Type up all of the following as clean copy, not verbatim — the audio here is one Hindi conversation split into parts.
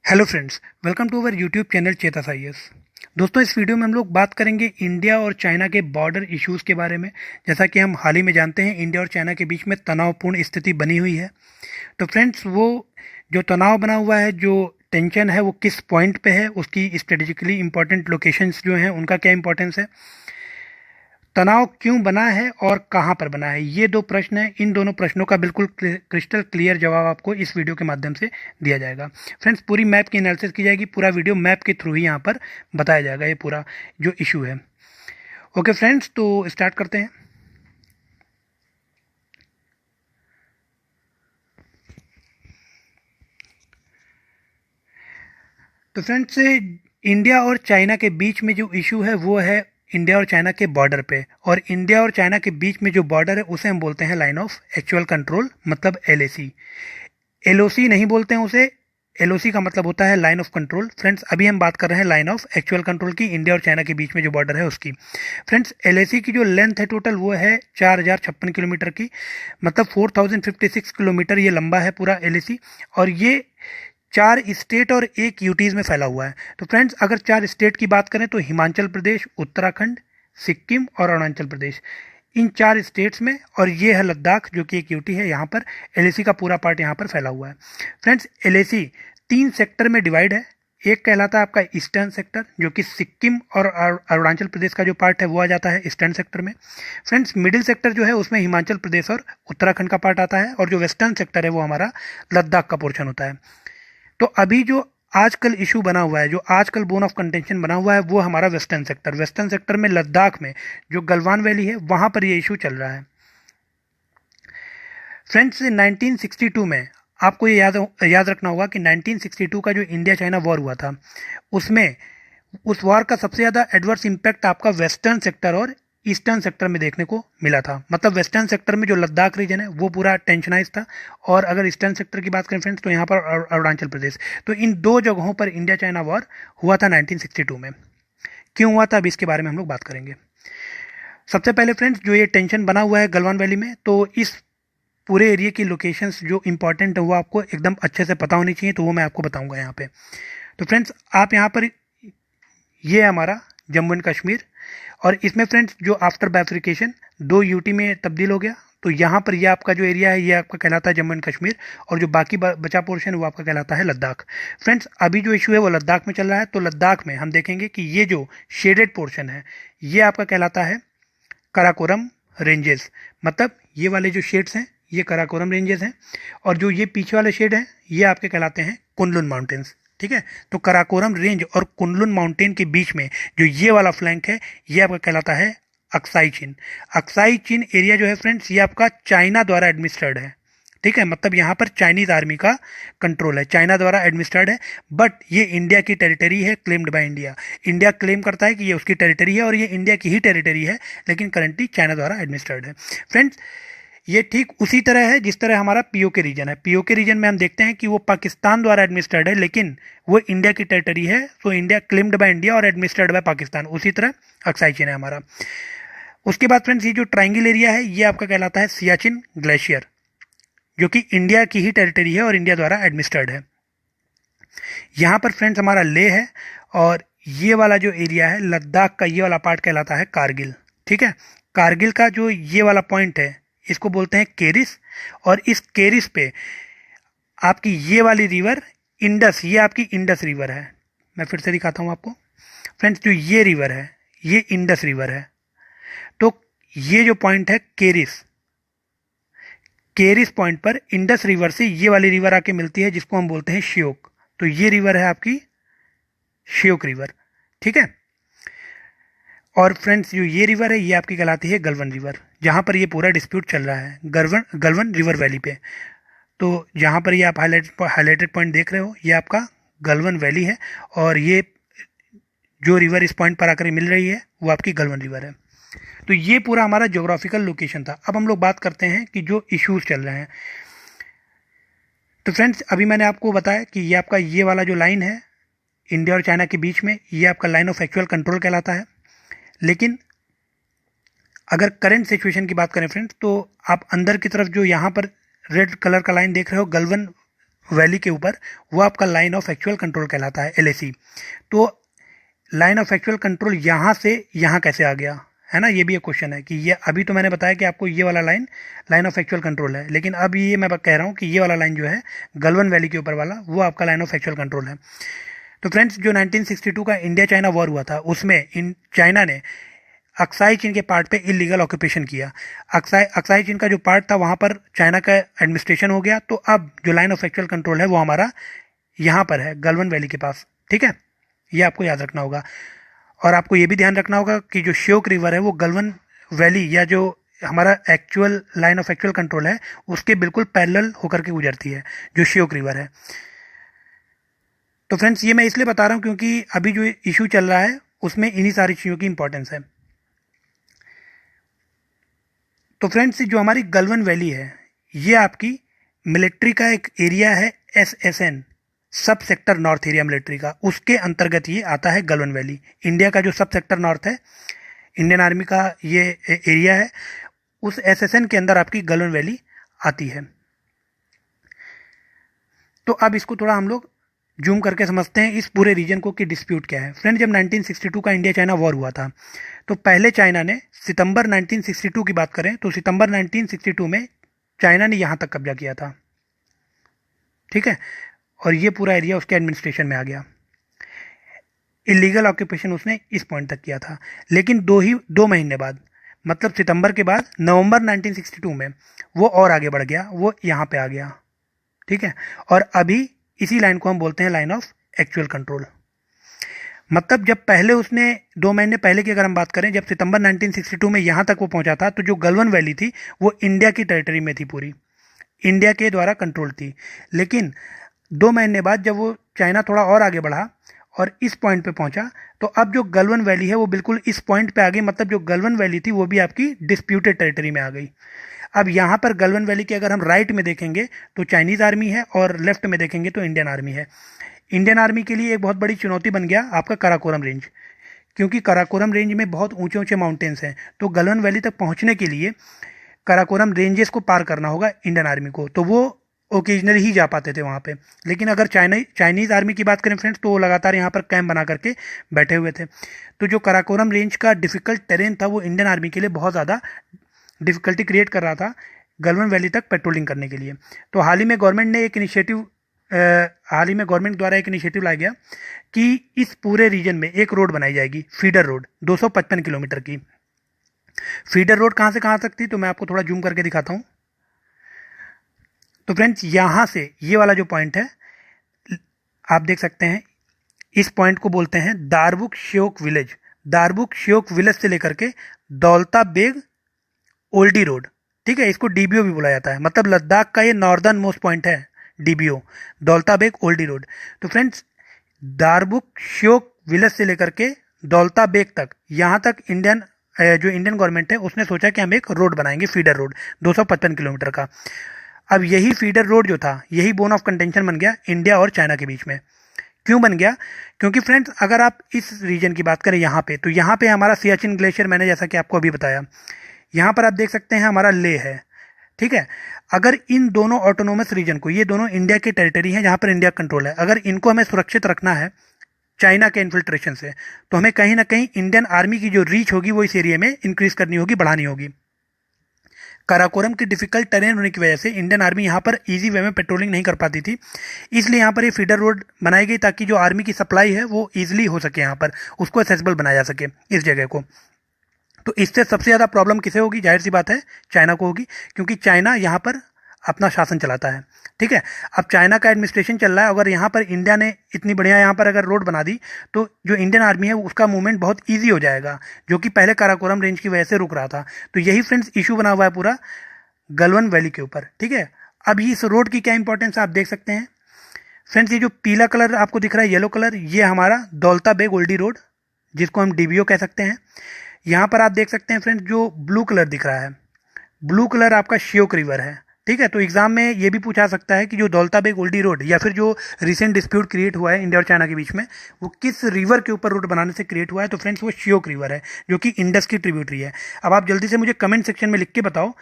Hello friends, welcome to our YouTube channel Chetas IAS. दोस्तों, इस वीडियो में हम लोग बात करेंगे इंडिया और चाइना के बॉर्डर इश्यूज़ के बारे में। जैसा कि हम हाल ही में जानते हैं, इंडिया और चाइना के बीच में तनावपूर्ण स्थिति बनी हुई है। तो फ्रेंड्स, वो जो तनाव बना हुआ है, जो टेंशन है, वो किस पॉइंट पे है, उसकी स्ट्रेटेजिकली इंपॉर्टेंट लोकेशंस जो हैं उनका क्या इंपॉर्टेंस है, तनाव क्यों बना है और कहाँ पर बना है, ये दो प्रश्न हैं। इन दोनों प्रश्नों का बिल्कुल क्रिस्टल क्लियर जवाब आपको इस वीडियो के माध्यम से दिया जाएगा। फ्रेंड्स, पूरी मैप की एनालिसिस की जाएगी, पूरा वीडियो मैप के थ्रू ही यहाँ पर बताया जाएगा ये पूरा जो इशू है। ओके फ्रेंड्स, तो स्टार्ट करते हैं। तो फ्रेंड्स, इंडिया और चाइना के बीच में जो इशू है वो है इंडिया और चाइना के बॉर्डर पे। और इंडिया और चाइना के बीच में जो बॉर्डर है उसे हम बोलते हैं लाइन ऑफ एक्चुअल कंट्रोल, मतलब एलएसी। एलओसी नहीं बोलते हैं उसे, एलओसी का मतलब होता है लाइन ऑफ कंट्रोल। फ्रेंड्स, अभी हम बात कर रहे हैं लाइन ऑफ एक्चुअल कंट्रोल की, इंडिया और चाइना के बीच में जो बॉर्डर है उसकी। फ्रेंड्स, एलएसी की जो लेंथ है टोटल वो है 4056 किलोमीटर की, मतलब 4056 किलोमीटर ये लंबा है पूरा एलएसी। और ये 4 स्टेट और 1 यूटीज में फैला हुआ है। तो फ्रेंड्स, अगर 4 स्टेट की बात करें तो हिमाचल प्रदेश, उत्तराखंड, सिक्किम और अरुणाचल प्रदेश, इन 4 स्टेट्स में, और ये है लद्दाख जो कि एक यूटी है, यहाँ पर एलएसी का पूरा पार्ट यहाँ पर फैला हुआ है। फ्रेंड्स, एलएसी 3 सेक्टर में डिवाइड है। एक कहलाता है आपका ईस्टर्न सेक्टर, जो कि सिक्किम और अरुणाचल प्रदेश का जो पार्ट है वो आ जाता है ईस्टर्न सेक्टर में। फ्रेंड्स, मिडिल सेक्टर जो है उसमें हिमाचल प्रदेश और उत्तराखंड का पार्ट आता है, और जो वेस्टर्न सेक्टर है वो हमारा लद्दाख का पोर्शन होता है। तो अभी जो आजकल इशू बना हुआ है, जो आजकल बोन ऑफ कंटेंशन बना हुआ है, वो हमारा वेस्टर्न सेक्टर। वेस्टर्न सेक्टर में लद्दाख में जो गलवान वैली है वहां पर ये इशू चल रहा है। फ्रेंड्स, 1962 में आपको ये याद रखना होगा कि 1962 का जो इंडिया चाइना वॉर हुआ था, उसमें उस वॉर का सबसे ज़्यादा एडवर्स इम्पैक्ट आपका वेस्टर्न सेक्टर और ईस्टर्न सेक्टर में देखने को मिला था। मतलब वेस्टर्न सेक्टर में जो लद्दाख रीजन है वो पूरा टेंशनाइज था, और अगर ईस्टर्न सेक्टर की बात करें फ्रेंड्स तो यहाँ पर अरुणाचल प्रदेश। तो इन दो जगहों पर इंडिया चाइना वॉर हुआ था 1962 में। क्यों हुआ था, अभी इसके बारे में हम लोग बात करेंगे। सबसे पहले फ्रेंड्स, जो ये टेंशन बना हुआ है गलवान वैली में, तो इस पूरे एरिया की लोकेशंस जो इंपॉर्टेंट है वो आपको एकदम अच्छे से पता होनी चाहिए, तो वो मैं आपको बताऊंगा यहाँ पे। तो फ्रेंड्स, आप यहाँ पर, ये है हमारा जम्मू एंड कश्मीर, और इसमें फ्रेंड्स जो आफ्टर बाइफर्केशन 2 यूटी में तब्दील हो गया, तो यहाँ पर ये आपका जो एरिया है ये आपका कहलाता है जम्मू एंड कश्मीर, और जो बाकी बचा पोर्शन है वो आपका कहलाता है लद्दाख। फ्रेंड्स, अभी जो इशू है वो लद्दाख में चल रहा है। तो लद्दाख में हम देखेंगे कि ये जो शेडेड पोर्शन है ये आपका कहलाता है काराकोरम रेंजेस। मतलब ये वाले जो शेड्स हैं ये काराकोरम रेंजेस हैं, और जो ये पीछे वाले शेड हैं ये आपके कहलाते हैं कुनलुन माउंटेन्स। ठीक है, तो काराकोरम रेंज और कुनलुन माउंटेन के बीच में जो ये वाला फ्लैंक है ये आपका कहलाता है अक्साई चिन। अक्साई चिन एरिया जो है फ्रेंड्स ये आपका चाइना द्वारा एडमिनिस्ट्रेड है। ठीक है, मतलब यहाँ पर चाइनीज आर्मी का कंट्रोल है, चाइना द्वारा एडमिनिस्ट्रेड है। बट ये इंडिया की टेरिटरी है, claimed by India. India claim करता है कि ये उसकी टेरिटरी है और ये इंडिया की ही टेरिटरी है, लेकिन करंटली चाइना द्वारा एडमिनिस्ट्रेड है। फ्रेंड्स, ये ठीक उसी तरह है जिस तरह हमारा पीओके रीजन है। पीओके रीजन में हम देखते हैं कि वो पाकिस्तान द्वारा एडमिनिस्ट्रेड है, लेकिन वो इंडिया की टेरिटरी है। So India claimed by India और एडमिनिस्ट्रेड बाय पाकिस्तान। उसी तरह अक्साई चिन है हमारा। उसके बाद फ्रेंड्स, ये जो ट्राइंगल एरिया है ये आपका कहलाता है सियाचिन ग्लेशियर, जो कि इंडिया की ही टेरिटरी है और इंडिया द्वारा एडमिनिस्ट्रेड है। यहाँ पर फ्रेंड्स हमारा ले है, और ये वाला जो एरिया है लद्दाख का ये वाला पार्ट कहलाता है कारगिल। ठीक है, कारगिल का जो ये वाला पॉइंट है इसको बोलते हैं केरिस, और इस केरिस पे आपकी ये वाली रिवर इंडस, ये आपकी इंडस रिवर है। मैं फिर से दिखाता हूँ आपको। फ्रेंड्स, जो ये रिवर है ये इंडस रिवर है। तो ये जो पॉइंट है केरिस, केरिस पॉइंट पर इंडस रिवर से ये वाली रिवर आके मिलती है जिसको हम बोलते हैं श्योक। तो ये रिवर है आपकी श्योक रिवर। ठीक है, और फ्रेंड्स जो ये रिवर है ये आपकी कहलाती है गलवन रिवर, जहाँ पर ये पूरा डिस्प्यूट चल रहा है गलवन रिवर वैली पे। तो जहाँ पर ये आप हाईलाइटेड पॉइंट देख रहे हो ये आपका गलवन वैली है, और ये जो रिवर इस पॉइंट पर आकर मिल रही है वो आपकी गलवन रिवर है। तो ये पूरा हमारा ज्योग्राफिकल लोकेशन था। अब हम लोग बात करते हैं कि जो इश्यूज चल रहे हैं। तो फ्रेंड्स, अभी मैंने आपको बताया कि ये आपका ये वाला जो लाइन है इंडिया और चाइना के बीच में, ये आपका लाइन ऑफ एक्चुअल कंट्रोल कहलाता है। लेकिन अगर करंट सिचुएशन की बात करें फ्रेंड्स, तो आप अंदर की तरफ जो यहाँ पर रेड कलर का लाइन देख रहे हो गलवन वैली के ऊपर, वो आपका लाइन ऑफ एक्चुअल कंट्रोल कहलाता है, LAC। तो लाइन ऑफ एक्चुअल कंट्रोल यहाँ से यहाँ कैसे आ गया, है ना, ये भी एक क्वेश्चन है कि ये अभी तो मैंने बताया कि आपको ये वाला लाइन ऑफ एक्चुअल कंट्रोल है, लेकिन अब ये मैं कह रहा हूँ कि ये वाला लाइन जो है गलवान वैली के ऊपर वाला, वो आपका लाइन ऑफ एक्चुअल कंट्रोल है। तो फ्रेंड्स, जो 1962 का इंडिया चाइना वॉर हुआ था, उसमें चाइना ने अक्साई चीन के पार्ट पे इलीगल ऑक्यूपेशन किया। अक्साई चीन का जो पार्ट था वहाँ पर चाइना का एडमिनिस्ट्रेशन हो गया। तो अब जो लाइन ऑफ एक्चुअल कंट्रोल है वो हमारा यहाँ पर है, गलवान वैली के पास। ठीक है, ये आपको याद रखना होगा। और आपको ये भी ध्यान रखना होगा कि जो श्योक रिवर है वो गलवान वैली, या जो हमारा actual line of actual control है, उसके बिल्कुल पैरेलल होकर के गुजरती है, जो श्योक रिवर है। तो फ्रेंड्स, ये मैं इसलिए बता रहा हूँ क्योंकि अभी जो इशू चल रहा है उसमें इन्हीं सारी चीज़ों की इंपॉर्टेंस है। तो फ्रेंड्स, जो हमारी गलवान वैली है, ये आपकी मिलिट्री का एक एरिया है, SSN, सब सेक्टर नॉर्थ एरिया मिलिट्री का, उसके अंतर्गत ये आता है गलवान वैली। इंडिया का जो सब सेक्टर नॉर्थ है, इंडियन आर्मी का ये एरिया है, उस SSN के अंदर आपकी गलवान वैली आती है। तो अब इसको थोड़ा हम लोग जूम करके समझते हैं इस पूरे रीजन को कि डिस्प्यूट क्या है। फ्रेंड, जब 1962 का इंडिया चाइना वॉर हुआ था, तो पहले चाइना ने सितंबर 1962 की बात करें तो सितंबर 1962 में चाइना ने यहाँ तक कब्जा किया था। ठीक है, और ये पूरा एरिया उसके एडमिनिस्ट्रेशन में आ गया। इलीगल ऑक्यूपेशन उसने इस पॉइंट तक किया था। लेकिन दो महीने बाद, मतलब सितंबर के बाद नवंबर 1962 में वो और आगे बढ़ गया, वो यहाँ पे आ गया। ठीक है, और अभी इसी लाइन को हम बोलते हैं लाइन ऑफ एक्चुअल कंट्रोल। मतलब जब पहले उसने 2 महीने पहले की अगर हम बात करें, जब सितंबर 1962 में यहाँ तक वो पहुँचा था, तो जो गलवान वैली थी वो इंडिया की टेरिटरी में थी, पूरी इंडिया के द्वारा कंट्रोल थी। लेकिन 2 महीने बाद जब वो चाइना थोड़ा और आगे बढ़ा और इस पॉइंट पे पहुंचा, तो अब जो गलवान वैली है वो बिल्कुल इस पॉइंट पे आ गई। मतलब जो गलवान वैली थी वो भी आपकी डिस्प्यूटेड टेरिटरी में आ गई। अब यहाँ पर गलवान वैली के अगर हम राइट में देखेंगे तो चाइनीज़ आर्मी है, और लेफ्ट में देखेंगे तो इंडियन आर्मी है। इंडियन आर्मी के लिए एक बहुत बड़ी चुनौती बन गया आपका काराकोरम रेंज, क्योंकि काराकोरम रेंज में बहुत ऊंचे ऊंचे माउंटेन्स हैं। तो गलवान वैली तक पहुँचने के लिए काराकोरम रेंजेस को पार करना होगा इंडियन आर्मी को। तो वो ओकेजनली ही जा पाते थे वहाँ पे। लेकिन अगर चाइनीज़ आर्मी की बात करें फ्रेंड्स, तो वो लगातार यहाँ पर कैंप बना करके बैठे हुए थे। तो जो काराकोरम रेंज का डिफ़िकल्ट टेरेन था, वो इंडियन आर्मी के लिए बहुत ज़्यादा डिफ़िकल्टी क्रिएट कर रहा था गलवान वैली तक पेट्रोलिंग करने के लिए। तो हाल ही में गवर्नमेंट द्वारा एक इनिशिएटिव लाया गया कि इस पूरे रीजन में एक रोड बनाई जाएगी, फीडर रोड, 255 किलोमीटर की। फीडर रोड कहाँ से कहाँ तक थी, तो मैं आपको थोड़ा जूम करके दिखाता हूँ। तो फ्रेंड्स, यहाँ से ये वाला जो पॉइंट है आप देख सकते हैं, इस पॉइंट को बोलते हैं दारबुक श्योक विलेज। दारबुक श्योक विलेज से लेकर के दौलता बेग ओल्डी रोड, ठीक है, इसको DBO भी बोला जाता है। मतलब लद्दाख का ये नॉर्दर्न मोस्ट पॉइंट है, DBO, दौलता बेग ओल्डी रोड। तो फ्रेंड्स, दारबुक श्योक विलेज से लेकर के दौलता बेग तक, यहाँ तक जो इंडियन गवर्नमेंट है उसने सोचा कि हम एक रोड बनाएंगे, फीडर रोड 255 किलोमीटर का। अब यही फीडर रोड जो था, यही बोन ऑफ कंटेंशन बन गया इंडिया और चाइना के बीच में। क्यों बन गया? क्योंकि फ्रेंड्स, अगर आप इस रीजन की बात करें यहाँ पे, तो यहाँ पे हमारा सियाचिन ग्लेशियर, मैंने जैसा कि आपको अभी बताया, यहाँ पर आप देख सकते हैं हमारा लेह है। ठीक है, अगर इन दोनों ऑटोनोमस रीजन को, ये दोनों इंडिया की टेरिटरी हैं जहाँ पर इंडिया कंट्रोल है, अगर इनको हमें सुरक्षित रखना है चाइना के इन्फिल्ट्रेशन से, तो हमें कहीं ना कहीं इंडियन आर्मी की जो रीच होगी वो इस एरिया में इंक्रीज करनी होगी, बढ़ानी होगी। काराकोरम की डिफिकल्ट टेरेन होने की वजह से इंडियन आर्मी यहाँ पर इजी वे में पेट्रोलिंग नहीं कर पाती थी, इसलिए यहाँ पर ये फीडर रोड बनाई गई ताकि जो आर्मी की सप्लाई है वो ईजिली हो सके, यहाँ पर उसको एक्सेसिबल बनाया जा सके इस जगह को। तो इससे सबसे ज़्यादा प्रॉब्लम किसे होगी? जाहिर सी बात है चाइना को होगी, क्योंकि चाइना यहाँ पर अपना शासन चलाता है। ठीक है, अब चाइना का एडमिनिस्ट्रेशन चल रहा है, अगर यहाँ पर इंडिया ने इतनी बढ़िया यहाँ पर अगर रोड बना दी, तो जो इंडियन आर्मी है उसका मूवमेंट बहुत ईजी हो जाएगा, जो कि पहले काराकोरम रेंज की वजह से रुक रहा था। तो यही फ्रेंड्स इशू बना हुआ है पूरा गलवान वैली के ऊपर। ठीक है, अब इस रोड की क्या इंपॉर्टेंस आप देख सकते हैं फ्रेंड्स। ये जो पीला कलर आपको दिख रहा है, येलो कलर, ये हमारा दौलता बेग ओल्डी रोड, जिसको हम DBO कह सकते हैं। यहाँ पर आप देख सकते हैं फ्रेंड्स, जो ब्लू कलर दिख रहा है, ब्लू कलर आपका श्योक रिवर है। ठीक है। तो एग्जाम में ये भी पूछा सकता है कि जो दौलता बेग ओल्डी रोड या फिर जो रिसेंट डिस्प्यूट क्रिएट हुआ है इंडिया और चाइना के बीच में, वो किस रिवर के ऊपर रोड बनाने से क्रिएट हुआ है। तो फ्रेंड्स वो श्योक रिवर है, जो कि इंडस की ट्रिब्यूटरी है। अब आप जल्दी से मुझे कमेंट सेक्शन में लिख के बताओ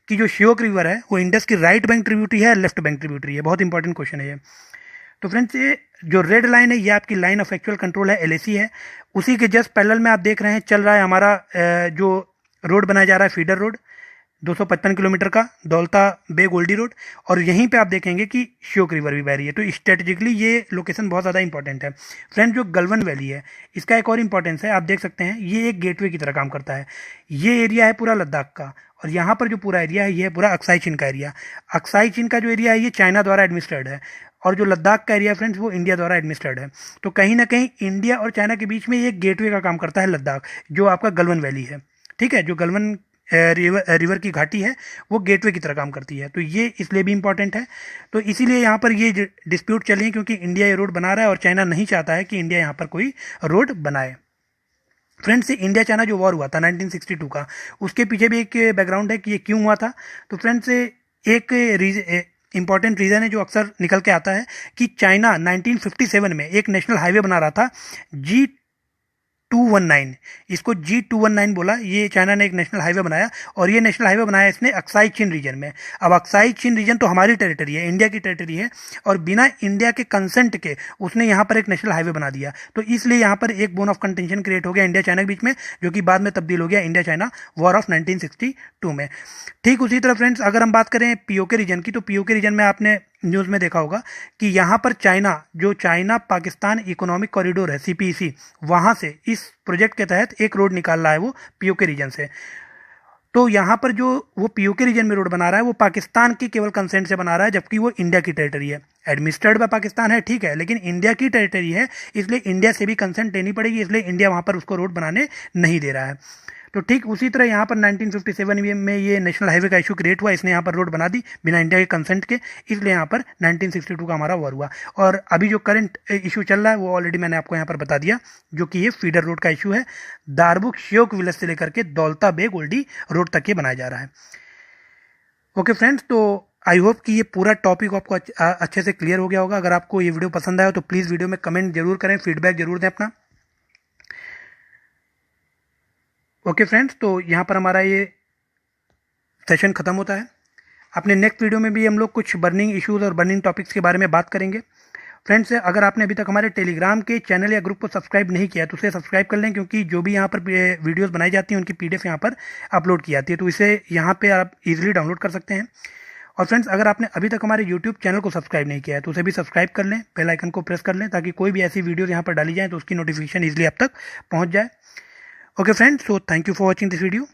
कि जो श्योक रिवर है वो इंडस की राइट बैंक ट्रिब्यूटरी है या लेफ्ट बैंक ट्रिब्यूटरी है। बहुत इंपॉर्टेंट क्वेश्चन है ये। तो फ्रेंड्स ये जो रेड लाइन है ये आपकी लाइन ऑफ एक्चुअल कंट्रोल है, एलएसी है। उसी के जस्ट पैरेलल में आप देख रहे हैं चल रहा है हमारा जो रोड बनाया जा रहा है फीडर रोड 255 किलोमीटर का, दौलता बेग ओल्डी रोड। और यहीं पे आप देखेंगे कि श्योक रिवर भी बह रही है। तो स्ट्रेटेजिकली ये लोकेशन बहुत ज़्यादा इंपॉर्टेंट है। फ्रेंड जो गलवन वैली है इसका एक और इंपॉर्टेंस है, आप देख सकते हैं ये एक गेटवे की तरह काम करता है। ये एरिया है पूरा लद्दाख का, और यहाँ पर जो पूरा एरिया है ये है पूरा अक्साई चीन का एरिया। अक्साई चीन का जो एरिया है ये चाइना द्वारा एडमिनिस्ट्रेड है, और जो लद्दाख का एरिया फ्रेंड्स वो इंडिया द्वारा एडमिनिस्ट्रेड है। तो कहीं ना कहीं इंडिया और चाइना के बीच में ये गेटवे का काम करता है लद्दाख, जो आपका गलवन वैली है। ठीक है, जो गलवन रिवर की घाटी है वो गेटवे की तरह काम करती है। तो ये इसलिए भी इंपॉर्टेंट है। तो इसीलिए यहाँ पर ये डिस्प्यूट चली है, क्योंकि इंडिया ये रोड बना रहा है और चाइना नहीं चाहता है कि इंडिया यहाँ पर कोई रोड बनाए। फ्रेंड्स इंडिया चाइना जो वॉर हुआ था 1962 का, उसके पीछे भी एक बैकग्राउंड है कि ये क्यों हुआ था। तो फ्रेंड्स एक इंपॉर्टेंट रीज़न है जो अक्सर निकल के आता है कि चाइना 1957 में एक नेशनल हाईवे बना रहा था G219, इसको G219 बोला। ये चाइना ने एक नेशनल हाईवे बनाया, और ये नेशनल हाईवे बनाया इसने अक्साई चीन रीजन में। अब अक्साई चीन रीजन तो हमारी टेरिटरी है, इंडिया की टेरिटरी है, और बिना इंडिया के कंसेंट के उसने यहाँ पर एक नेशनल हाईवे बना दिया। तो इसलिए यहाँ पर एक बोन ऑफ कंटेंशन क्रिएट हो गया इंडिया चाइना के बीच में, जो कि बाद में तब्दील हो गया इंडिया चाइना वॉर ऑफ 1962 में। ठीक उसी तरह फ्रेंड्स अगर हम बात करें पीओके रीजन की, तो पीओके रीजन में आपने न्यूज़ में देखा होगा कि यहाँ पर चाइना पाकिस्तान इकोनॉमिक कॉरिडोर है सीपीईसी, वहाँ से इस प्रोजेक्ट के तहत एक रोड निकाल रहा है वो पीओके रीजन से। तो यहाँ पर जो वो पीओके रीजन में रोड बना रहा है वो पाकिस्तान की केवल कंसेंट से बना रहा है, जबकि वो इंडिया की टेरिटरी है। एडमिनिस्ट्रेड बाय पाकिस्तान है, ठीक है, लेकिन इंडिया की टेरिटरी है, इसलिए इंडिया से भी कंसेंट लेनी पड़ेगी, इसलिए इंडिया वहाँ पर उसको रोड बनाने नहीं दे रहा है। तो ठीक उसी तरह यहाँ पर 1957 में ये नेशनल हाईवे का इशू क्रिएट हुआ, इसने यहाँ पर रोड बना दी बिना इंडिया के कंसेंट के, इसलिए यहाँ पर 1962 का हमारा वॉर हुआ। और अभी जो करंट इशू चल रहा है वो ऑलरेडी मैंने आपको यहाँ पर बता दिया, जो कि ये फीडर रोड का इशू है, दारबुक श्योक विलेज से लेकर के दौलता बेग ओल्डी रोड तक ये बनाया जा रहा है। ओके फ्रेंड्स, तो आई होप कि ये पूरा टॉपिक आपको अच्छे से क्लियर हो गया होगा। अगर आपको ये वीडियो पसंद आया तो प्लीज़ वीडियो में कमेंट जरूर करें, फीडबैक जरूर दें अपना। ओके फ्रेंड्स, तो यहाँ पर हमारा ये सेशन ख़त्म होता है। अपने नेक्स्ट वीडियो में भी हम लोग कुछ बर्निंग इश्यूज़ और बर्निंग टॉपिक्स के बारे में बात करेंगे। फ्रेंड्स अगर आपने अभी तक हमारे टेलीग्राम के चैनल या ग्रुप को सब्सक्राइब नहीं किया तो उसे सब्सक्राइब कर लें, क्योंकि जो भी यहाँ पर वीडियोस बनाई जाती हैं उनकी पीडीएफ यहाँ पर अपलोड की जाती है, तो इसे यहाँ पे आप इजीली डाउनलोड कर सकते हैं। और फ्रेंड्स अगर आपने अभी तक हमारे यूट्यूब चैनल को सब्सक्राइब नहीं किया है तो उसे भी सब्सक्राइब कर लें, बेल आइकन को प्रेस कर लें, ताकि कोई भी ऐसी वीडियोज़ यहाँ पर डाली जाए तो उसकी नोटिफिकेशन ईजिली आप तक पहुँच जाए। Okay friends, so thank you for watching this video.